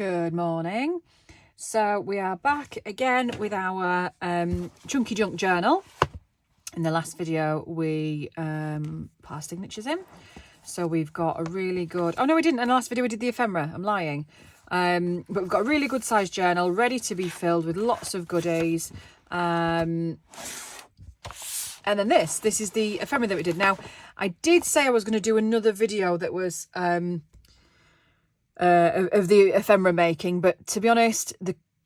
Good morning. So we are back again with our chunky junk journal. In the last video we passed signatures in, so we've got a really good, oh no we didn't, in the last video we did the ephemera, I'm lying, but we've got a really good sized journal ready to be filled with lots of goodies. And then this is the ephemera that we did. Now I did say I was going to do another video that was of the ephemera making, but to be honest,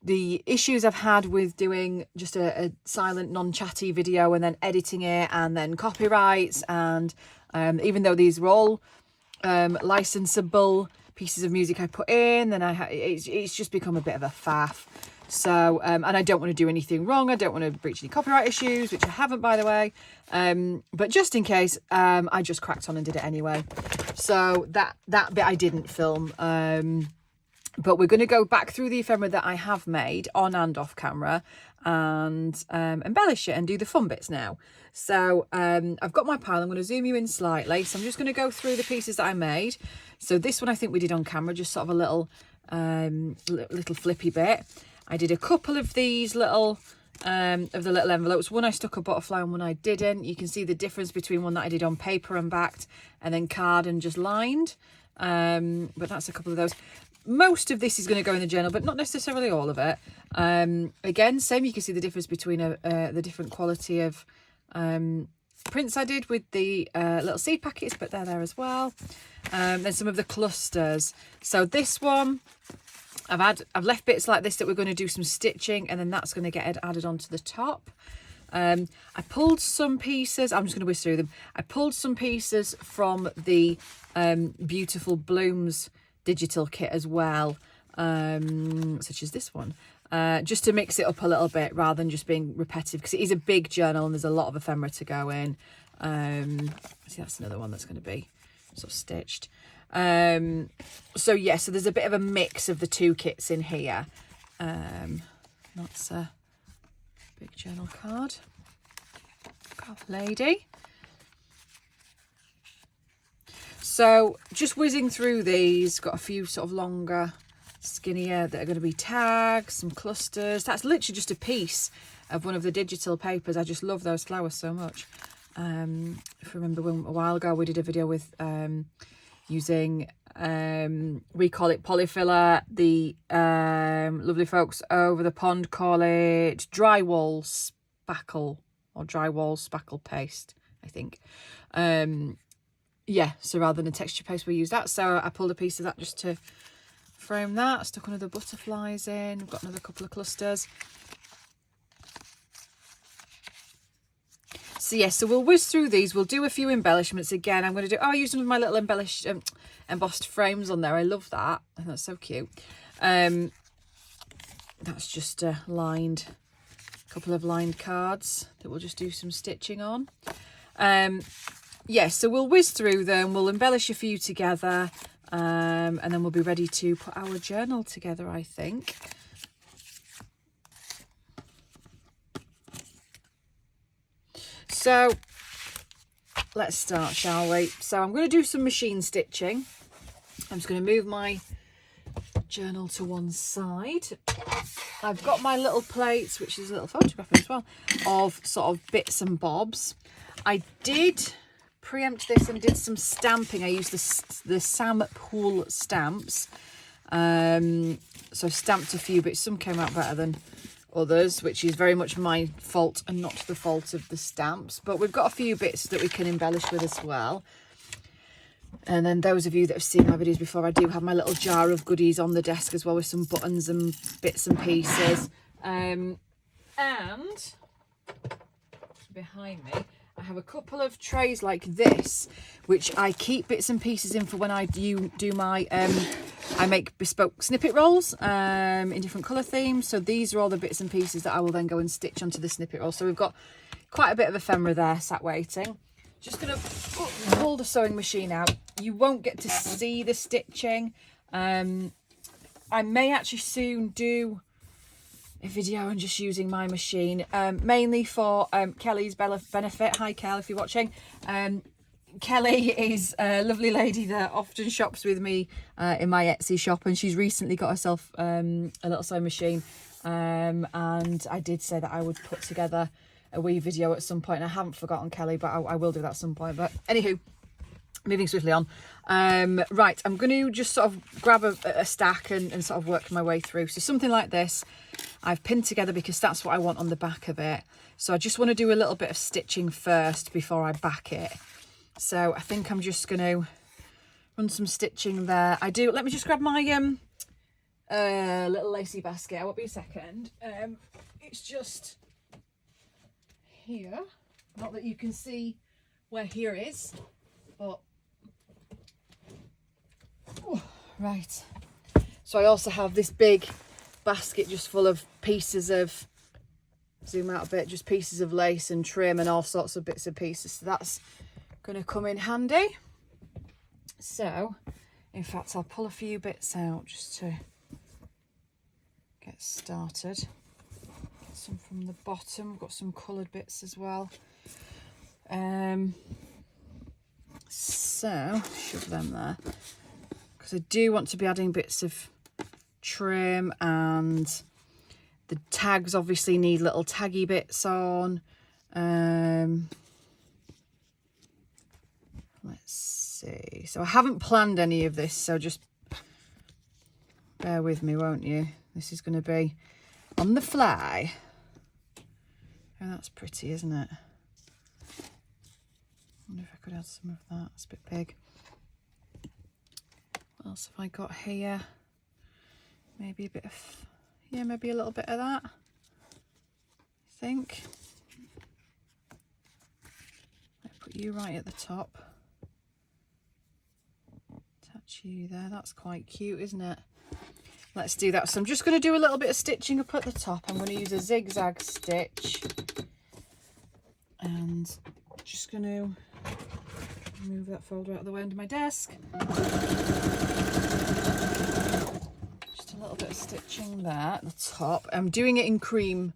the issues I've had with doing just a silent non-chatty video and then editing it and then copyrights, and even though these were all licensable pieces of music I put in, then it's just become a bit of a faff. So and I don't want to do anything wrong, I don't want to breach any copyright issues, which I haven't, by the way, but just in case, I just cracked on and did it anyway. So that bit I didn't film, but we're going to go back through the ephemera that I have made on and off camera and embellish it and do the fun bits now. So I've got my pile. I'm going to zoom you in slightly, so I'm just going to go through the pieces that I made. So this one I think we did on camera, just sort of a little flippy bit. I did a couple of these little of the little envelopes. One I stuck a butterfly and one I didn't. You can see the difference between one that I did on paper and backed and then card and just lined, but that's a couple of those. Most of this is going to go in the journal, but not necessarily all of it. Again, same, you can see the difference between the different quality of prints I did with the little seed packets, but they're there as well. Then some of the clusters. So this one, I've left bits like this that we're going to do some stitching, and then that's going to get added onto the top. I pulled some pieces, I'm just going to whiz through them. I pulled some pieces from the Beautiful Blooms digital kit as well, such as this one, just to mix it up a little bit rather than just being repetitive, because it is a big journal and there's a lot of ephemera to go in. See, that's another one that's going to be sort of stitched. So yeah, so there's a bit of a mix of the two kits in here. That's a big journal card. Lady. So just whizzing through these, got a few sort of longer, skinnier that are going to be tags, some clusters. That's literally just a piece of one of the digital papers. I just love those flowers so much. If I remember a while ago we did a video with using we call it polyfiller, the lovely folks over the pond call it drywall spackle or drywall spackle paste, I think. Yeah, so rather than a texture paste we use that, so I pulled a piece of that just to frame that. I stuck another butterflies in. We've got another couple of clusters. So yes, so we'll whiz through these. We'll do a few embellishments again. I'm going to do, I used some of my little embossed frames on there. I love that. I think that's so cute. That's just a couple of lined cards that we'll just do some stitching on. Yes, so we'll whiz through them. We'll embellish a few together, and then we'll be ready to put our journal together, I think. So let's start, shall we? So I'm going to do some machine stitching. I'm just going to move my journal to one side. I've got my little plates, which is a little photograph as well, of sort of bits and bobs. I did preempt this and did some stamping. I used the Sam Pool stamps. So I stamped a few bits. Some came out better than others, which is very much my fault and not the fault of the stamps, but we've got a few bits that we can embellish with as well. And then those of you that have seen my videos before, I do have my little jar of goodies on the desk as well, with some buttons and bits and pieces. And behind me I have a couple of trays like this, which I keep bits and pieces in for when I do my I make bespoke snippet rolls in different colour themes. So these are all the bits and pieces that I will then go and stitch onto the snippet roll. So we've got quite a bit of ephemera there sat waiting. Just going to pull the sewing machine out. You won't get to see the stitching. I may actually soon do a video and just using my machine, mainly for Kelly's benefit. Hi Kel, if you're watching. Kelly is a lovely lady that often shops with me in my Etsy shop, and she's recently got herself a little sewing machine, and I did say that I would put together a wee video at some point. I haven't forgotten, Kelly, but I will do that at some point. But anywho, moving swiftly on. Right, I'm going to just sort of grab a stack and sort of work my way through. So something like this I've pinned together because that's what I want on the back of it. So I just want to do a little bit of stitching first before I back it. So I think I'm just going to run some stitching there. Let me just grab my little lacy basket. I won't be a second. It's just here. Not that you can see where here is, but right. So I also have this big basket just full of pieces of, zoom out a bit, just pieces of lace and trim and all sorts of bits and pieces. So that's going to come in handy. So in fact, I'll pull a few bits out just to get started. Get some from the bottom. We've got some coloured bits as well. So shove them there, because I do want to be adding bits of trim, and the tags obviously need little taggy bits on. Let's see. So I haven't planned any of this, so just bear with me, won't you? This is going to be on the fly. Oh, that's pretty, isn't it? I wonder if I could add some of that. It's a bit big. What else have I got here? Maybe a bit of, yeah, maybe a little bit of that, I think. I'll put you right at the top. Attach you there. That's quite cute, isn't it? Let's do that. So I'm just going to do a little bit of stitching up at the top. I'm going to use a zigzag stitch, and just going to move that folder out of the way under my desk. Just a little bit of stitching there at the top. I'm doing it in cream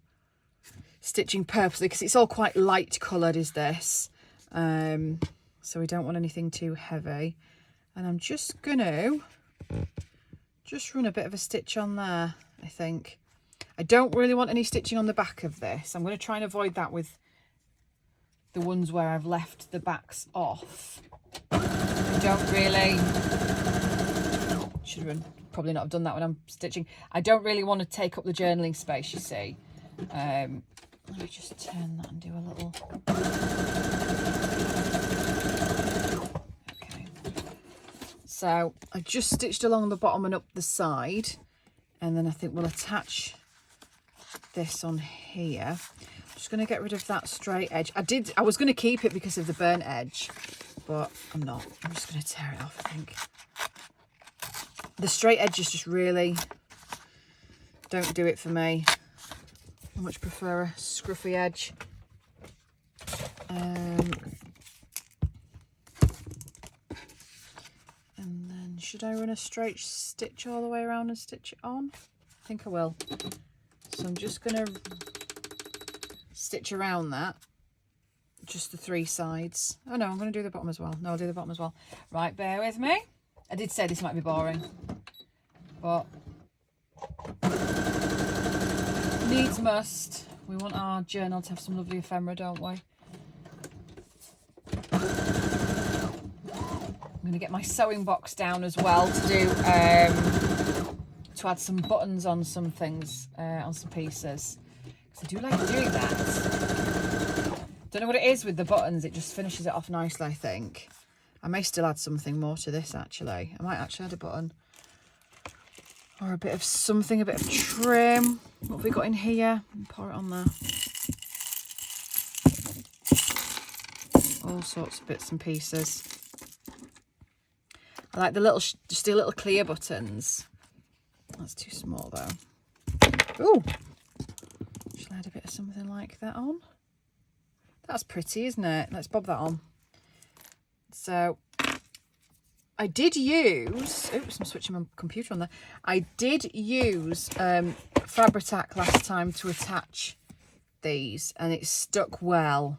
stitching purposely because it's all quite light coloured, is this. So we don't want anything too heavy. And I'm just going to just run a bit of a stitch on there, I think. I don't really want any stitching on the back of this. I'm going to try and avoid that with the ones where I've left the backs off. I don't really, probably not have done that when I'm stitching. I don't really want to take up the journaling space, you see. Let me just turn that and do a little. Okay. So I just stitched along the bottom and up the side, and then I think we'll attach this on here. Just going to get rid of that straight edge. I was going to keep it because of the burnt edge, but I'm not. I'm just going to tear it off, I think. The straight edges just really don't do it for me. I much prefer a scruffy edge. And then should I run a straight stitch all the way around and stitch it on? I think I will. So I'm just going to stitch around that, just the three sides. Oh no, I'm going to do the bottom as well. No, I'll do the bottom as well. Right, bear with me. I did say this might be boring, but needs must. We want our journal to have some lovely ephemera, don't we? I'm going to get my sewing box down as well to do to add some buttons on some things, on some pieces. I do like doing that. Don't know what it is with the buttons, it just finishes it off nicely, I think. I may still add something more to this, actually. I might actually add a button or a bit of something, a bit of trim. What have we got in here? Pour it on there. All sorts of bits and pieces. I like the little, just the little clear buttons. That's too small though. Ooh. Shall I add a bit of something like that on? That's pretty, isn't it? Let's bob that on. So I did use, oops, I'm switching my computer on there. I did use Fabri-Tac last time to attach these, and it stuck well.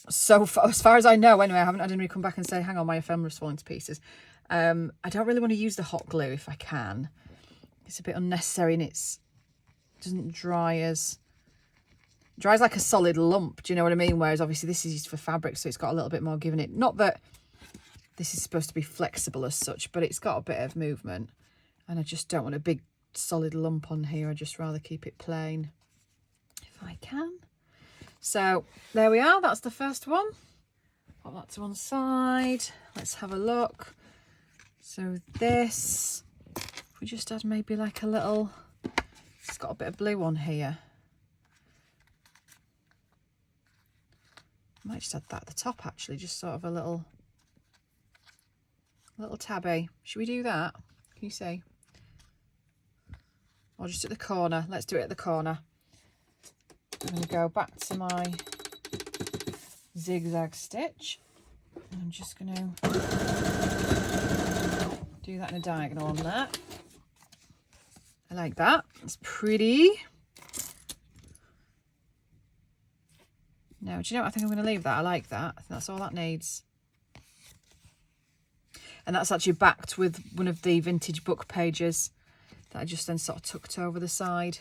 so far, as far as I know anyway, I haven't had anybody come back and say, hang on, my ephemera's falling to pieces. I don't really want to use the hot glue if I can. It's a bit unnecessary, and it doesn't dries like a solid lump, do you know what I mean? Whereas obviously this is used for fabric, so it's got a little bit more give in it. Not that this is supposed to be flexible as such, but it's got a bit of movement, and I just don't want a big solid lump on here. I'd just rather keep it plain if I can. So there we are, that's the first one. Put that to one side. Let's have a look. So this, if we just add maybe like a little, it's got a bit of blue on here. I might just add that at the top actually, just sort of a little tabby. Should we do that? Can you see? Or just at the corner? Let's do it at the corner. I'm going to go back to my zigzag stitch. I'm just going to do that in a diagonal on there. I like that. It's pretty. No, do you know what? I think I'm going to leave that. I like that. I think that's all that needs. And that's actually backed with one of the vintage book pages that I just then sort of tucked over the side.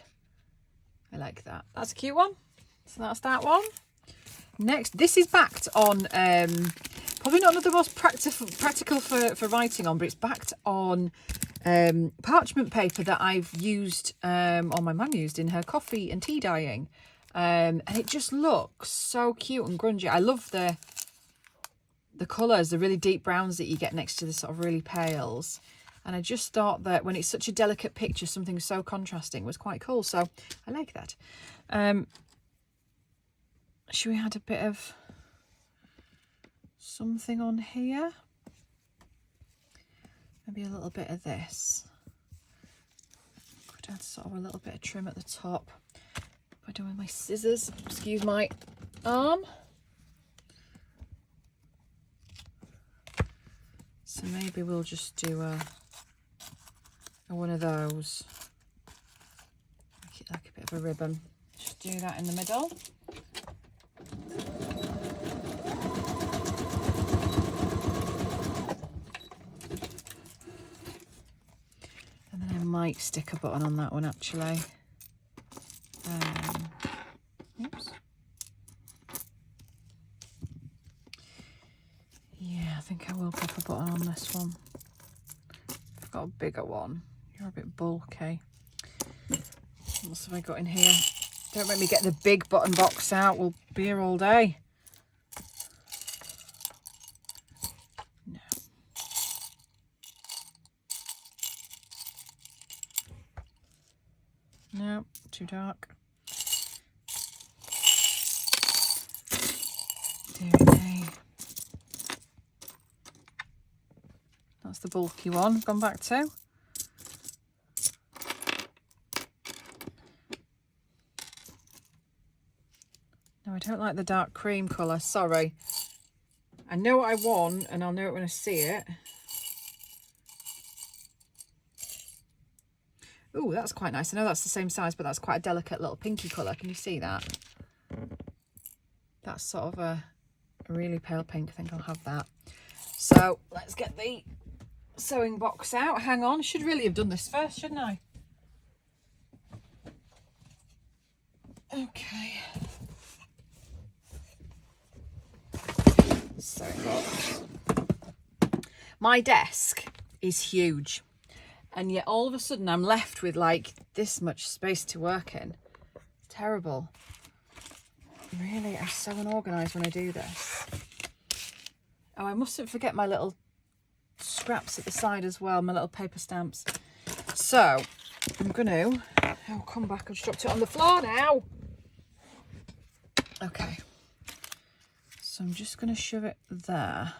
I like that. That's a cute one. So that's that one. Next, this is backed on, probably not the most practical for writing on, but it's backed on parchment paper that I've used, or my mum used in her coffee and tea dyeing. And it just looks so cute and grungy. I love the colours, the really deep browns that you get next to the sort of really pales. And I just thought that when it's such a delicate picture, something so contrasting was quite cool. So I like that. Should we add a bit of something on here? Maybe a little bit of this. Could add sort of a little bit of trim at the top. By doing my scissors, excuse my arm. So maybe we'll just do a one of those. Make it like a bit of a ribbon. Just do that in the middle. And then I might stick a button on that one actually. Oops. Yeah, I think I will pop a button on this one. I've got a bigger one. You're a bit bulky. What else have I got in here? Don't make me get the big button box out. We'll be here all day. No. No, too dark. That's the bulky one I've gone back to. No, I don't like the dark cream colour, sorry. I know what I want and I'll know it when I see it. Oh, that's quite nice. I know that's the same size, but that's quite a delicate little pinky colour. Can you see that? That's sort of a really pale pink. I think I'll have that. So let's get the sewing box out. Hang on, should really have done this first, shouldn't I? Okay. Sewing box. My desk is huge, and yet all of a sudden I'm left with like this much space to work in. Terrible. Really, I'm so unorganised when I do this. Oh, I mustn't forget my little scraps at the side as well, my little paper stamps. So I'm gonna, oh, come back, I've dropped it on the floor now. Okay, so I'm just gonna shove it there.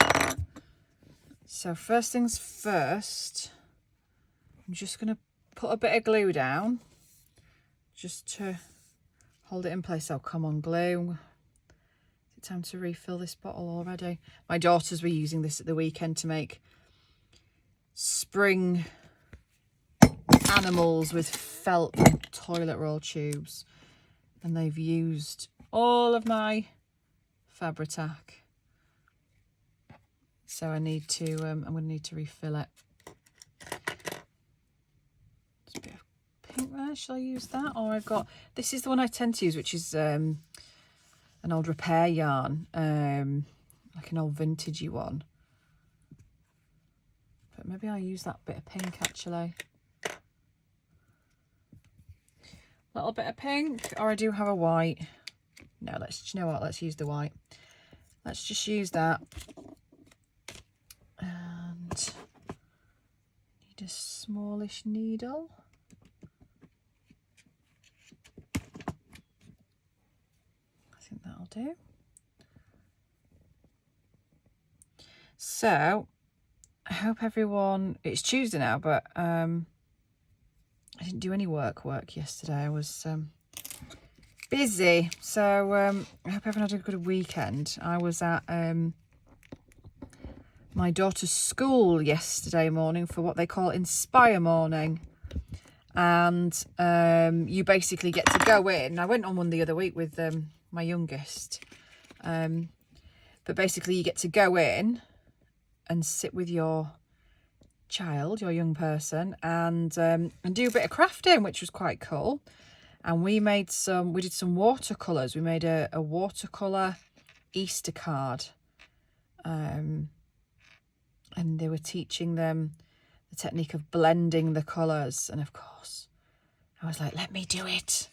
So first things first, I'm just gonna put a bit of glue down just to hold it in place. Oh, come on, glue. Is it time to refill this bottle already? My daughters were using this at the weekend to make spring animals with felt toilet roll tubes. And they've used all of my Fabri-Tac. So I need to, I'm going to need to refill it. Just a bit of pink there. Shall I use that? Or I've got, this is the one I tend to use, which is an old repair yarn, like an old vintagey one. But maybe I'll use that bit of pink actually. Little bit of pink, or I do have a white. No, do you know what? Let's use the white. Let's just use that. And need a smallish needle. I think that'll do. So I hope everyone, it's Tuesday now, but I didn't do any work yesterday. I was busy, so I hope everyone had a good weekend. I was at my daughter's school yesterday morning for what they call Inspire Morning, and you basically get to go in. I went on one the other week with my youngest, but basically you get to go in and sit with your child, your young person, and do a bit of crafting, which was quite cool. And we did some watercolours. We made a watercolour Easter card. And they were teaching them the technique of blending the colours. And of course, I was like, let me do it.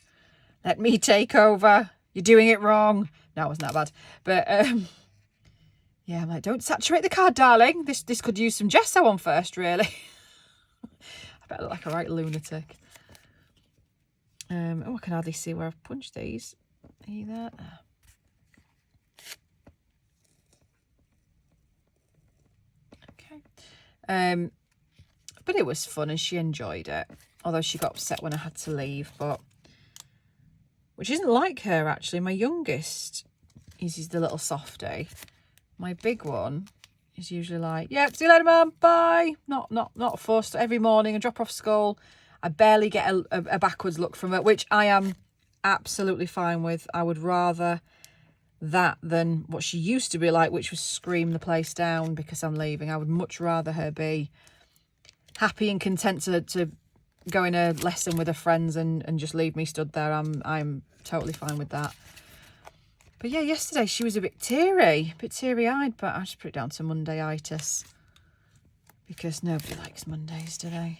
Let me take over. You're doing it wrong. No, it wasn't that bad. But yeah, I'm like, don't saturate the card, darling. This could use some gesso on first, really. I bet I look like a right lunatic. Oh, I can hardly see where I've punched these. Are you there? Okay. But it was fun and she enjoyed it. Although she got upset when I had to leave, which isn't like her actually. My youngest is the little softie. My big one is usually like, yep, see you later, Mum, bye. Not forced every morning and drop off school. I barely get a backwards look from it, which I am absolutely fine with. I would rather that than what she used to be like, which was scream the place down because I'm leaving. I would much rather her be happy and content to go in a lesson with her friends and just leave me stood there. I'm totally fine with that. But yeah, yesterday she was a bit teary-eyed, but I just put it down to Monday-itis because nobody likes Mondays, do they?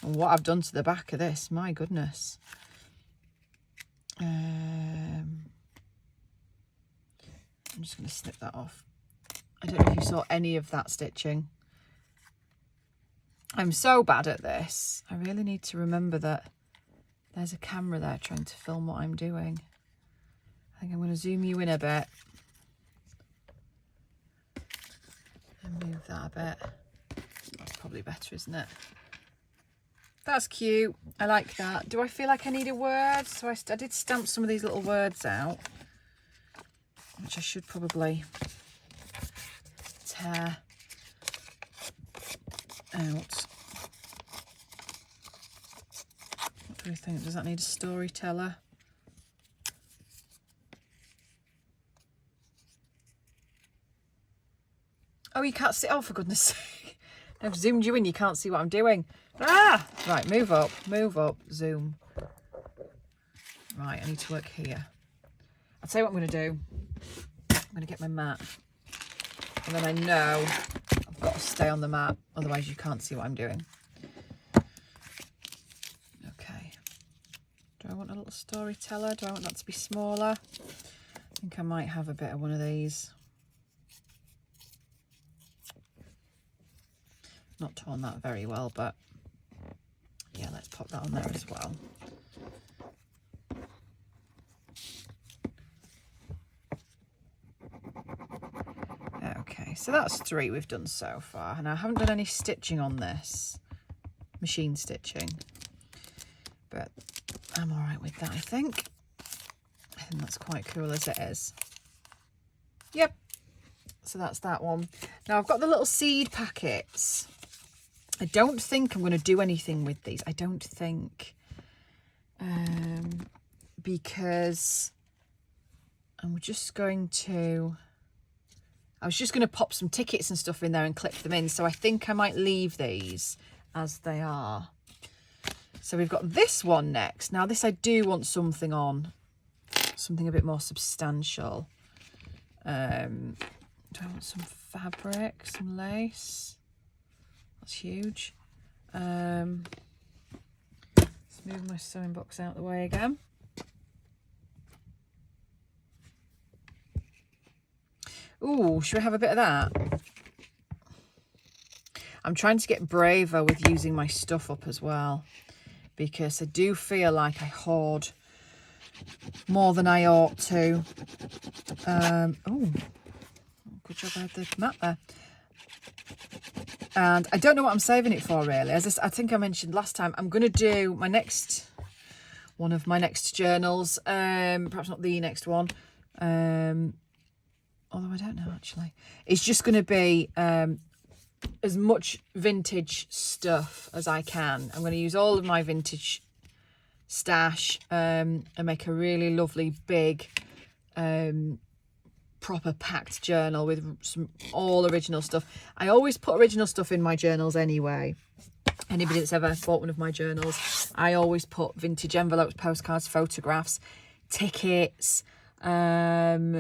And what I've done to the back of this, my goodness. I'm just going to snip that off. I don't know if you saw any of that stitching. I'm so bad at this. I really need to remember that there's a camera there trying to film what I'm doing. I think I'm going to zoom you in a bit. And move that a bit. That's probably better, isn't it? That's cute. I like that. Do I feel like I need a word? So I did stamp some of these little words out, which I should probably tear out. What do we think? Does that need a storyteller? Oh, you can't see. Oh, for goodness sake. I've zoomed you in. You can't see what I'm doing. Ah! Right, move up, zoom. Right, I need to work here. I'll tell you what I'm going to do. I'm going to get my mat. And then I know I've got to stay on the mat. Otherwise, you can't see what I'm doing. Okay. Do I want a little storyteller? Do I want that to be smaller? I think I might have a bit of one of these. Not torn that very well, but yeah, let's pop that on there as well. Okay, so that's 3 we've done so far. And I haven't done any stitching on this, machine stitching, but I'm all right with that, I think. I think that's quite cool as it is. Yep, so that's that one. Now I've got the little seed packets. I don't think I'm going to do anything with these. I don't think. Because And we're just going to, I was just going to pop some tickets and stuff in there and clip them in. So I think I might leave these as they are. So we've got this one next. Now this I do want something on, something a bit more substantial. Do I want some fabric, some lace? That's huge. Let's move my sewing box out of the way again. Ooh, should we have a bit of that? I'm trying to get braver with using my stuff up as well, because I do feel like I hoard more than I ought to. Oh, good job I had the mat there. And I don't know what I'm saving it for, really. As I think I mentioned last time, I'm going to do my next, one of my next journals. Perhaps not the next one. Although I don't know, actually. It's just going to be as much vintage stuff as I can. I'm going to use all of my vintage stash and make a really lovely big proper packed journal with some all original stuff. I always put original stuff in my journals anyway. Anybody that's ever bought one of my journals, I always put vintage envelopes, postcards, photographs, tickets, letters,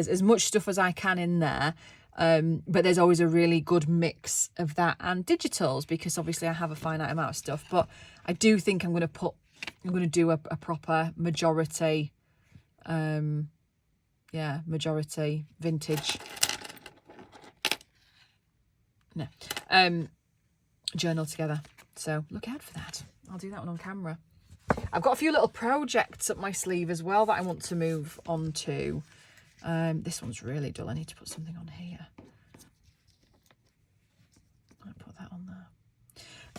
as much stuff as I can in there. But there's always a really good mix of that and digitals, because obviously I have a finite amount of stuff. But I do think I'm going to do a proper majority, majority vintage, journal together. So look out for that. I'll do that one on camera. I've got a few little projects up my sleeve as well that I want to move on to. This one's really dull. I need to put something on here. I'll put that on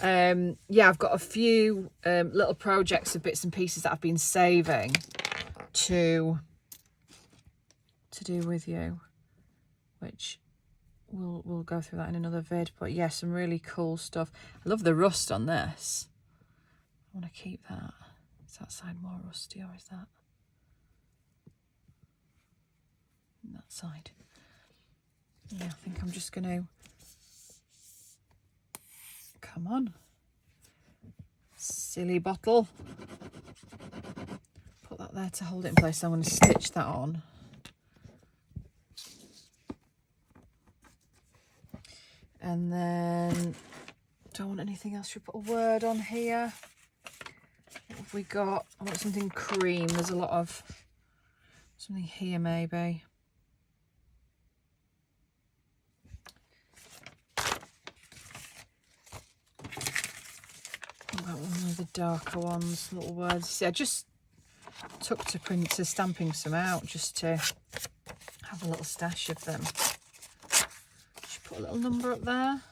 there. Yeah, I've got a few little projects of bits and pieces that I've been saving to do with you, which we'll go through that in another vid. But yeah, some really cool stuff. I love the rust on this. I want to keep that. Is that side more rusty, or is that side? Yeah, I think I'm just going to, come on, silly bottle, put that there to hold it in place. So I'm going to stitch that on. And then, don't want anything else. Should we put a word on here? What have we got? I want something cream. There's a lot of something here, maybe. What about one of the darker ones? Little words. See, I just took to stamping some out just to have a little stash of them. Put a little number up there.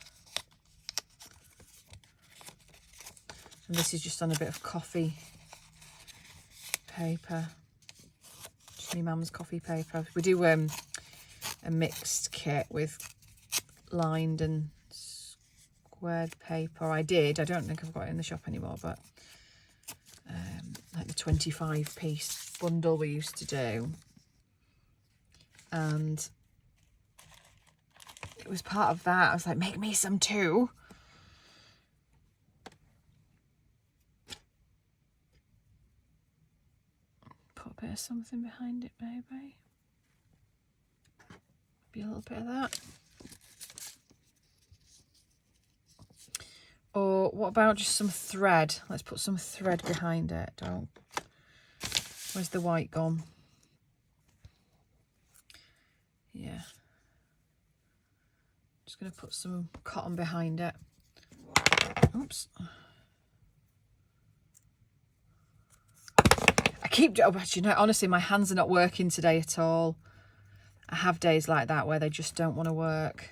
And this is just on a bit of coffee paper. Just my mum's coffee paper. We do a mixed kit with lined and squared paper. I don't think I've got it in the shop anymore, but like the 25-piece bundle we used to do. And it was part of that. I was like, make me some too. Put a bit of something behind it, maybe. Be a little bit of that. Or what about just some thread? Let's put some thread behind it. Where's the white gone? Yeah. Just going to put some cotton behind it. Oops. Actually, no, honestly, my hands are not working today at all. I have days like that where they just don't want to work.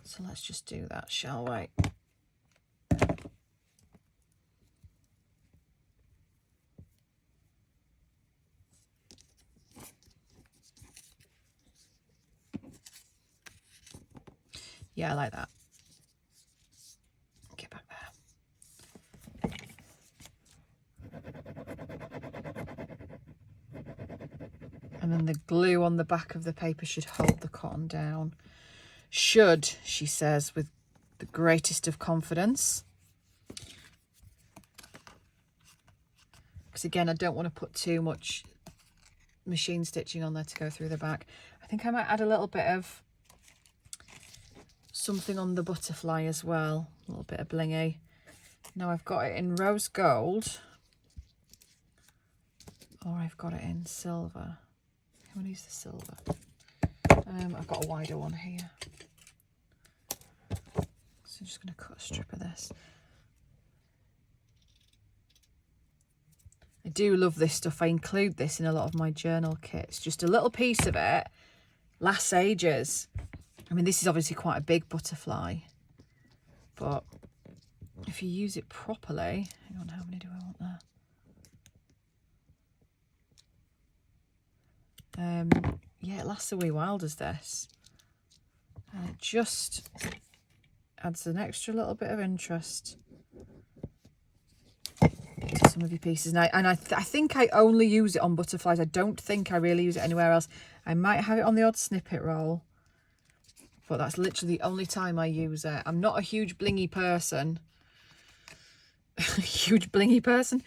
So let's just do that, shall we? Yeah, I like that. Get back there. And then the glue on the back of the paper should hold the cotton down. Should, she says, with the greatest of confidence. Because again, I don't want to put too much machine stitching on there to go through the back. I think I might add a little bit of something on the butterfly as well. A little bit of blingy. Now I've got it in rose gold. Or I've got it in silver. I'm going to use the silver. I've got a wider one here. So I'm just going to cut a strip of this. I do love this stuff. I include this in a lot of my journal kits. Just a little piece of it lasts ages. I mean, this is obviously quite a big butterfly, but if you use it properly, hang on, how many do I want there? Yeah, it lasts a wee while, does this? And it just adds an extra little bit of interest to some of your pieces. And I think I only use it on butterflies. I don't think I really use it anywhere else. I might have it on the odd snippet roll, but that's literally the only time I use it. I'm not a huge blingy person. Huge blingy person.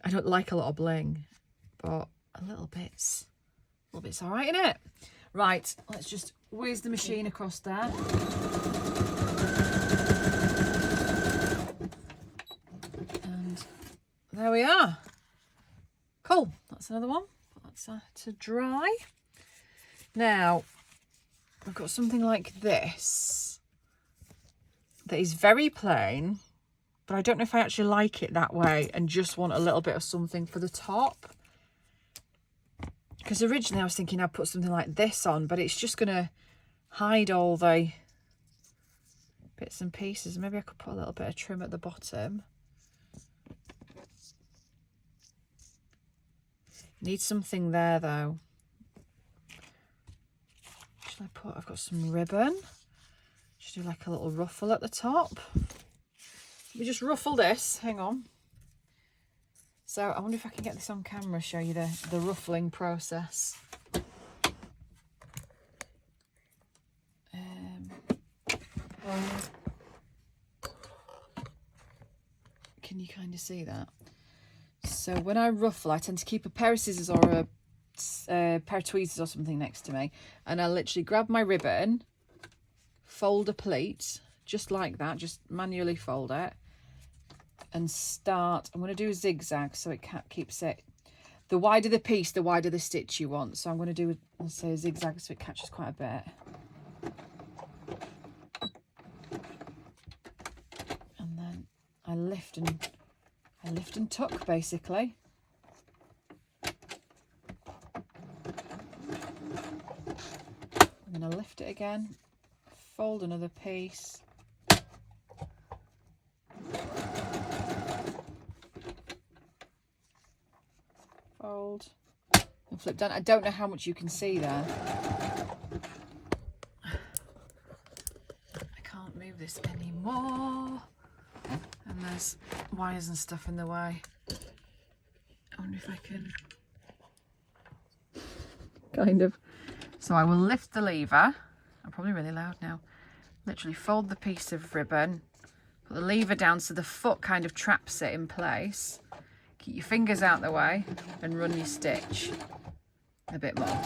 I don't like a lot of bling, but a little bit's all right, isn't it? Right, let's just whiz the machine across there. And there we are. Cool, that's another one. That's to dry. Now, I've got something like this that is very plain, but I don't know if I actually like it that way and just want a little bit of something for the top. Because originally I was thinking I'd put something like this on, but it's just going to hide all the bits and pieces. Maybe I could put a little bit of trim at the bottom. Need something there though. Should I put, I've got some ribbon. Should do like a little ruffle at the top. Let me just ruffle this, hang on. So I wonder if I can get this on camera, show you the ruffling process. Can you kind of see that? So when I ruffle, I tend to keep a pair of scissors or a pair of tweezers or something next to me, and I literally grab my ribbon, fold a pleat just like that, just manually fold it, and start. I'm going to do a zigzag so it keeps it. The wider the piece, the wider the stitch you want. So I'm going to do, let's say, a zigzag so it catches quite a bit. And then I lift and tuck basically. I'm going to lift it again, fold another piece. Fold and flip down. I don't know how much you can see there. I can't move this anymore. And there's wires and stuff in the way. I wonder if I can kind of. So I will lift the lever. I'm probably really loud now. Literally fold the piece of ribbon, put the lever down so the foot kind of traps it in place. Keep your fingers out the way and run your stitch a bit more.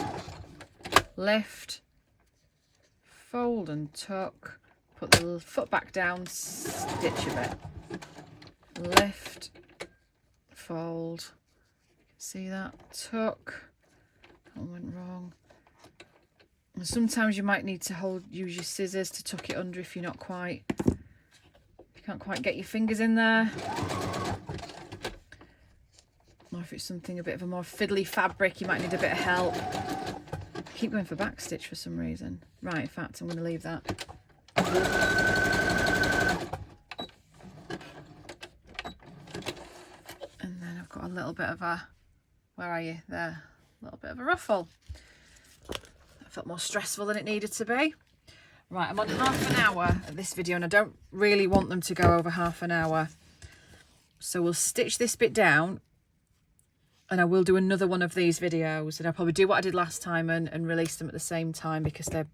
Lift, fold and tuck, put the foot back down, stitch a bit. Lift, fold, see that, tuck, that went wrong. And sometimes you might need to use your scissors to tuck it under if you can't quite get your fingers in there. Or if it's something a bit of a more fiddly fabric, you might need a bit of help. I keep going for back stitch for some reason. Right, in fact, I'm going to leave that. And then I've got a little bit of a, where are you? There, a little bit of a ruffle. That felt more stressful than it needed to be. Right, I'm on half an hour of this video and I don't really want them to go over half an hour. So we'll stitch this bit down And I will do another one of these videos, and I'll probably do what I did last time and release them at the same time, because they're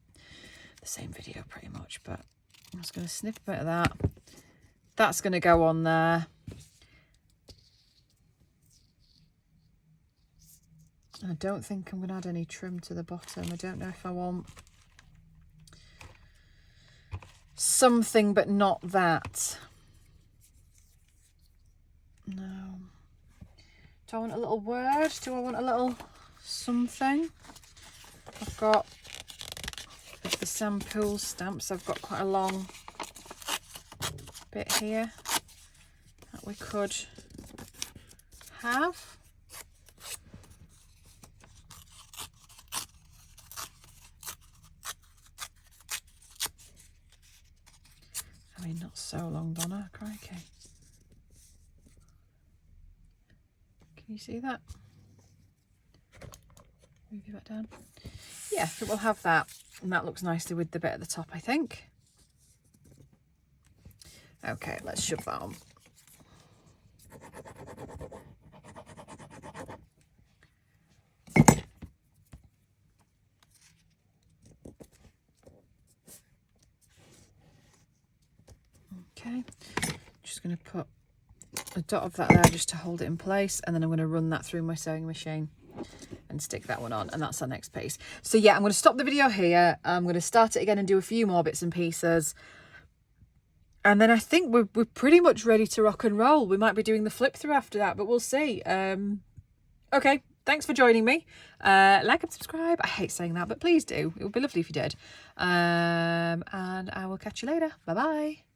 the same video pretty much. But I'm just going to snip a bit of that. That's going to go on there. I don't think I'm going to add any trim to the bottom. I don't know if I want something but not that. No. Do I want a little word? Do I want a little something? I've got the Sampool stamps. I've got quite a long bit here that we could have. I mean, not so long, Donna, crikey. Can you see that? Move you back down. Yeah, so we'll have that, and that looks nicely with the bit at the top, I think. Okay, let's shove that on. Okay, just going to put a dot of that there just to hold it in place, and then I'm going to run that through my sewing machine and stick that one on, and that's our next piece. So yeah, I'm going to stop the video here. I'm going to start it again and do a few more bits and pieces, and then I think we're pretty much ready to rock and roll. We might be doing the flip through after that, but we'll see. Okay, thanks for joining me. Like and subscribe. I hate saying that, but please do. It would be lovely if you did. And I will catch you later. Bye bye.